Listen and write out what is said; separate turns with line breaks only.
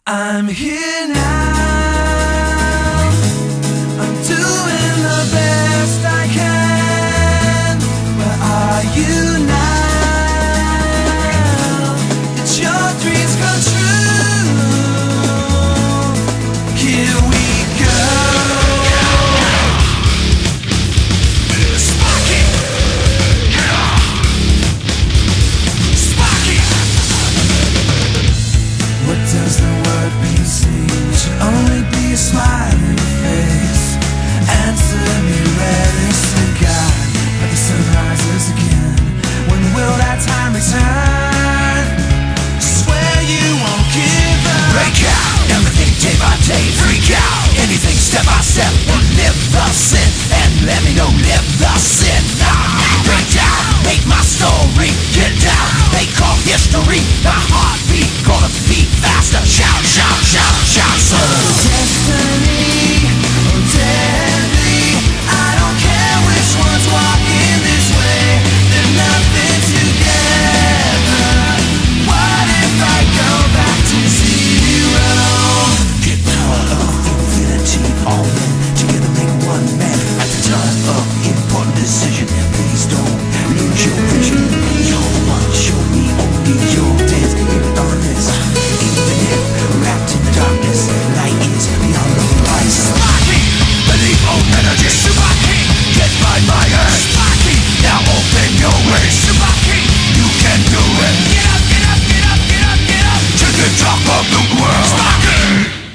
I'm here now. I'm doing the best I can. Where are you now? It's your dreams come true. Here we go. Sparky! Sparky! What does the word mean? It should only be a smiling face. Answer me, reddest to God. But the sun rises again. When will that time return? Swear you won't give up.
Break out, everything day by day. Freak out, anything step by step. Live the sin and let me know, live the